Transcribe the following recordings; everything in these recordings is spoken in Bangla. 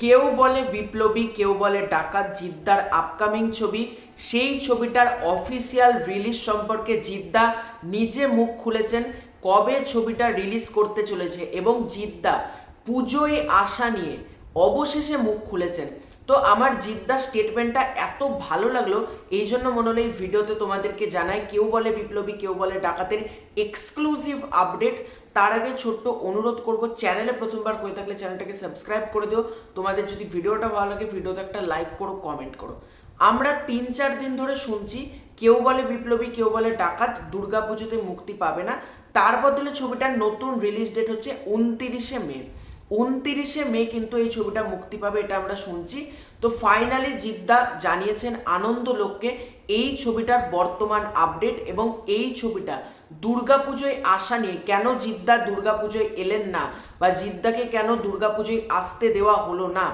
কেউ বলে বিপ্লবী, কেউ বলে ডাকাত জিদ্দার আপকামিং ছবি। সেই ছবিটার অফিসিয়াল রিলিজ সম্পর্কে জিদ্দা নিজে মুখ খুলেছেন, কবে ছবিটা রিলিজ করতে চলেছে এবং জিদ্দা পুজোয় আসা নিয়ে অবশেষে মুখ খুলেছেন। তো আমার জিদ্দা স্টেটমেন্টটা এত ভালো লাগলো, এই জন্য মনে হলো এই ভিডিওতে তোমাদেরকে জানাই কেউ বলে বিপ্লবী, কেউ বলে ডাকাতের এক্সক্লুসিভ আপডেট। তার আগে ছোট্ট অনুরোধ করব, চ্যানেলে প্রথমবার হয়ে থাকলে চ্যানেলটাকে সাবস্ক্রাইব করে দিও। তোমাদের যদি ভিডিওটা ভালো লাগে ভিডিওতে একটা লাইক করো, কমেন্ট করো। আমরা 3-4 দিন ধরে শুনছি কেউ বলে বিপ্লবী, কেউ বলে ডাকাত দুর্গাপুজোতে মুক্তি পাবে না, তার বদলে ছবিটার নতুন রিলিজ ডেট হচ্ছে 29শে মে। 29শে মে কিন্তু এই ছবিটা মুক্তি পাবে, এটা আমরা শুনছি। তো ফাইনালি জিদ্দা জানিয়েছেন আনন্দলোককে এই ছবিটার বর্তমান আপডেট এবং এই ছবিটা দুর্গাপুজোয় আসা নিয়ে, কেন জিদ্দা দুর্গাপুজোয় এলেন না বা জিদ্দাকে কেন দুর্গাপুজোয় আসতে দেওয়া হলো না,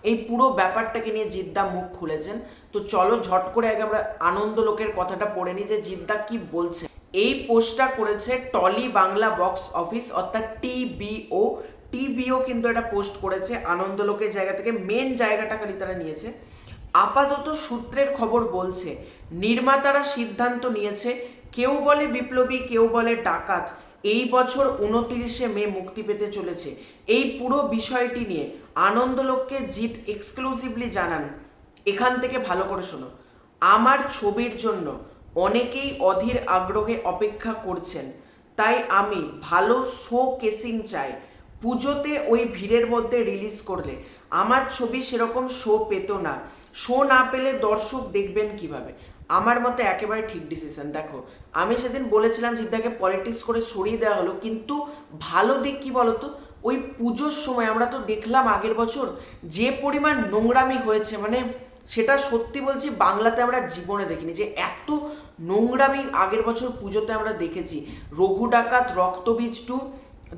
এই পুরো ব্যাপারটাকে নিয়ে জিদ্দা মুখ খুলেছেন। তো চলো ঝট করে আগে আমরা আনন্দলোকের কথাটা পড়ে নিই যে জিদ্দা কি বলছে। এই পোস্টটা করেছে টলি বাংলা বক্স অফিস অর্থাৎ টিবিও কিন্তু এটা পোস্ট করেছে আনন্দলোকের জায়গা থেকে। মেন জায়গাটা খালি তারা নিয়েছে। আপাতত সূত্রের খবর বলছে নির্মাতারা সিদ্ধান্ত নিয়েছে কেউ বলে বিপ্লবী, কেউ বলে ডাকাত এই বছর 29শে মে মুক্তি পেতে চলেছে। এই পুরো বিষয়টি নিয়ে আনন্দলোককে জিৎ এক্সক্লুসিভলি জানান, এখান থেকে ভালো করে শোনো, আমার ছবির জন্য অনেকেই অধীর আগ্রহে অপেক্ষা করছেন, তাই আমি ভালো শো কেসিং চাই। পুজোতে ওই ভিড়ের মধ্যে রিলিজ করলে আমার ছবি সেরকম শো পেত না, শো না পেলে দর্শক দেখবেন কিভাবে। আমার মতে একেবারে ঠিক ডিসিশন। দেখো, আমি সেদিন বলেছিলাম জিদ্দাকে পলিটিক্স করে সরিয়ে দেওয়া হলো, কিন্তু ভালো দিক কি বলতো, ওই পুজোর সময় আমরা তো দেখলাম আগের বছর যে পরিমাণ নোংরামি হয়েছে, মানে সেটা সত্যি বলছি বাংলাতে আমরা জীবনে দেখিনি যে এত নোংরামি আগের বছর পুজোতে আমরা দেখেছি। রঘু ডাকাত, রক্তবীজ 2,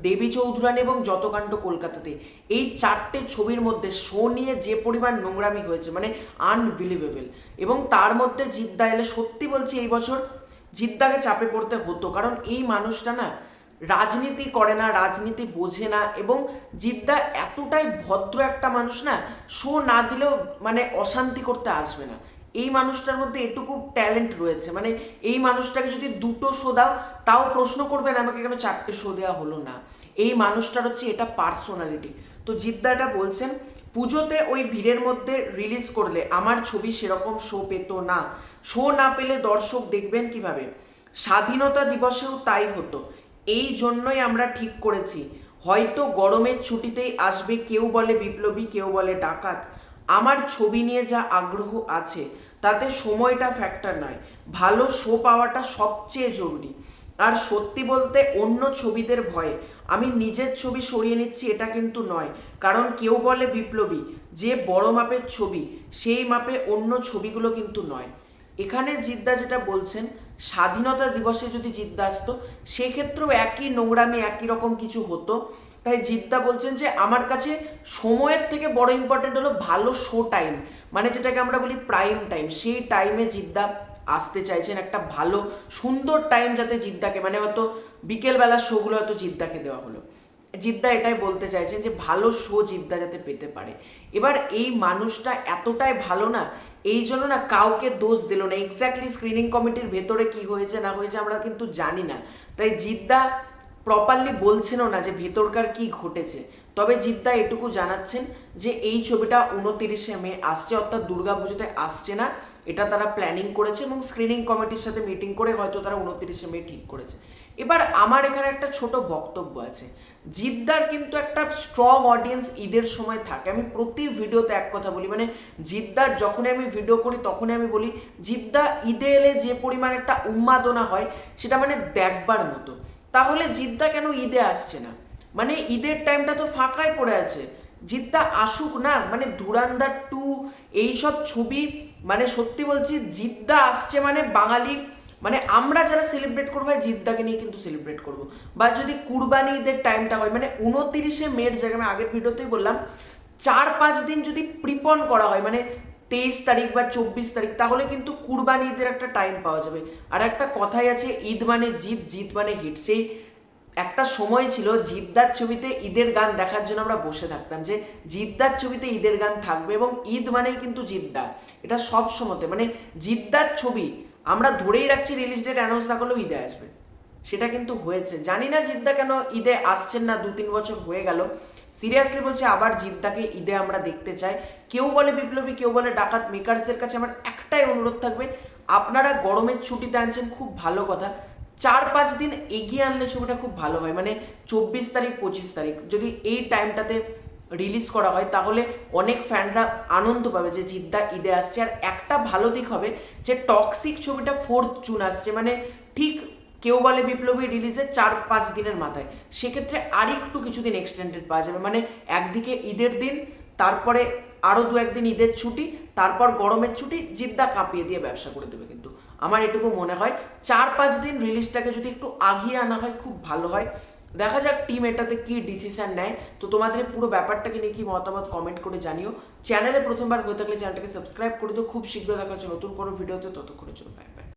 দেবী চৌধুরানী এবং যতকাণ্ড কলকাতাতে, এই 4টে ছবির মধ্যে শো নিয়ে যে পরিমাণ নোংরামি হয়েছে মানে আনবিলিভেবল। এবং তার মধ্যে জিদ্দা এলে সত্যি বলছি এই বছর জিদ্দাকে চাপে পড়তে হতো, কারণ এই মানুষটা না রাজনীতি করে না, রাজনীতি বোঝে না, এবং জিদ্দা এতটাই ভদ্র একটা মানুষ না, শো না দিলেও মানে অশান্তি করতে আসবে না। এই মানুষটার মধ্যে এটুকু ট্যালেন্ট রয়েছে, মানে এই মানুষটাকে যদি 2টো শো দাও তাও প্রশ্ন করবে না আমাকে কেন 4টে শো দেওয়া হলো না। এই মানুষটার হচ্ছে এটা পার্সোনালিটি। তো জিদ্দা এটা বলছেন পুজোতে ওই ভিড়ের মধ্যে রিলিজ করলে আমার ছবি সেরকম শো পেত না, শো না পেলে দর্শক দেখবেন কিভাবে। স্বাধীনতা দিবসেও তাই হতো, এই জন্যই আমরা ঠিক করেছি হয়তো গরমের ছুটিতেই আসবে কেউ বলে বিপ্লবী, কেউ বলে ডাকাত। আমার ছবি নিয়ে যা আগ্রহ আছে তাতে সময়টা ফ্যাক্টর নয়, ভালো শো পাওয়াটা সবচেয়ে জরুরি। আর সত্যি বলতে অন্য ছবিদের ভয়ে আমি নিজের ছবি সরিয়ে নিচ্ছি এটা কিন্তু নয়, কারণ কেউ বলে বিপ্লবী যে বড় মাপের ছবি সেই মাপে অন্য ছবিগুলো কিন্তু নয়। এখানে জিদ্দা যেটা বলছেন স্বাধীনতা দিবসে যদি জিদ্দা আসতো সেক্ষেত্রেও একই নোংরামি একই রকম কিছু হতো। তাই জিদ্দা বলছেন যে আমার কাছে সময়ের থেকে বড় ইম্পর্টেন্ট হলো ভালো শো টাইম, মানে যেটাকে আমরা বলি প্রাইম টাইম, সেই টাইমে জিদ্দা আসতে চাইছেন। একটা ভালো সুন্দর টাইম যাতে জিদ্দাকে, মানে হয়তো বিকেলবেলার শোগুলো হয়তো জিদ্দাকে দেওয়া হলো। জিদ্দা এটাই বলতে চাইছেন যে ভালো শো জিদ্দা যাতে পেতে পারে। এবার এই মানুষটা এতটাই ভালো না, এই জন্য না কাউকে দোষ দিল না। এক্স্যাক্টলি স্ক্রিনিং কমিটির ভেতরে কি হয়েছে না হয়েছে আমরা কিন্তু জানি না, তাই জিদ্দা প্রপারলি বলছেনও না যে ভেতরকার কি ঘটেছে। তবে জিদ্দা এটুকু জানাচ্ছেন যে এই ছবিটা 29শে মে আসছে, অর্থাৎ দুর্গাপুজোতে আসছে না, এটা তারা প্ল্যানিং করেছে এবং স্ক্রিনিং কমিটির সাথে মিটিং করে হয়তো তারা 29শে মে ঠিক করেছে। এবার আমার এখানে একটা ছোট বক্তব্য আছে। জিদ্দার কিন্তু একটা স্ট্রং অডিয়েন্স ঈদের সময় থাকে, আমি প্রতি ভিডিওতে এক কথা বলি, মানে জিদ্দার যখনই আমি ভিডিও করি তখনই আমি বলি জিদ্দা ঈদে এলে যে পরিমাণ একটা উন্মাদনা হয় সেটা মানে দেখবার মতো। তাহলে জিদ্দা কেন ঈদে আসছে না, মানে ঈদের টাইমটা তো ফাঁকাই পড়ে আছে, জিদ্দা আসুক না। মানে ধুরন্ধর 2 এইসব ছবি, মানে সত্যি বলছি জিদ্দা আসছে মানে বাঙালি, মানে আমরা যারা সেলিব্রেট করবো জিদ্দাকে নিয়ে কিন্তু সেলিব্রেট করবো। বা যদি কুরবানি ঈদের টাইমটা হয় মানে 29শে মের জায়গায়, আমি আগের ভিডিওতেই বললাম 4-5 দিন যদি প্রিপন করা হয় মানে 23 তারিখ বা 24 তারিখ, তাহলে কিন্তু কুরবানি ঈদের একটা টাইম পাওয়া যাবে। আর একটা কথাই আছে ঈদ মানে জিত, জিত মানে হিট। সেই একটা সময় ছিল জিদ্দার ছবিতে ঈদের গান দেখার জন্য আমরা বসে থাকতাম, যে জিদ্দার ছবিতে ঈদের গান থাকবে এবং ঈদ মানেই কিন্তু জিদ্দা, এটা সব সময়তে মানে জিদ্দার ছবি আমরা ধরেই রাখছি রিলিজ ডেট অ্যানাউন্স না করলেও ঈদে আসবে। সেটা কিন্তু হয়েছে। জানি না জিদ্দা কেন ঈদে আসছেন না, 2-3 বছর হয়ে গেল। সিরিয়াসলি বলছি, আবার জিদ্দাকে ঈদে আমরা দেখতে চাই। কেউ বলে বিপ্লবী, কেউ বলে ডাকাত, মেকার্সদের কাছে আমার একটাই অনুরোধ থাকবে, আপনারা গরমের ছুটিতে আনছেন খুব ভালো কথা, 4-5 দিন এগিয়ে আনলে ছবিটা খুব ভালো হয়। মানে 24 তারিখ 25 তারিখ যদি এই টাইমটাতে রিলিজ করা হয় তাহলে অনেক ফ্যানরা আনন্দ পাবে যে জিদ্দা ঈদে আসছে। আর একটা ভালো দিক হবে যে টক্সিক ছবিটা 4 জুন আসছে, মানে ঠিক কেউ বলে বিপ্লবী রিলিজের 4-5 দিনের মাথায়। সেক্ষেত্রে আরেকটু কিছুদিন এক্সটেন্ডেড পাওয়া যাবে, মানে একদিকে ঈদের দিন, তারপরে আরও 2-1 দিন ঈদের ছুটি, তারপর গরমের ছুটি, জিদ্দা কাঁপিয়ে দিয়ে ব্যবসা করে দেবে। কিন্তু আমার এটুকু মনে হয় 4-5 দিন রিলিজটাকে যদি একটু আগিয়ে আনা হয় খুব ভালো হয়। দেখা যাক টিম এটাতে কি ডিসিশন নেয়। তো তোমাদের পুরো ব্যাপারটাকে নিয়ে কি মতামত কমেন্ট করে জানিও। চ্যানেলে প্রথমবার হয়ে থাকলে চ্যানেলটাকে সাবস্ক্রাইব করে দিও। খুব শীঘ্র দেখা হচ্ছে নতুন কোনো ভিডিওতে, ততক্ষণের জন্য বাই বাই।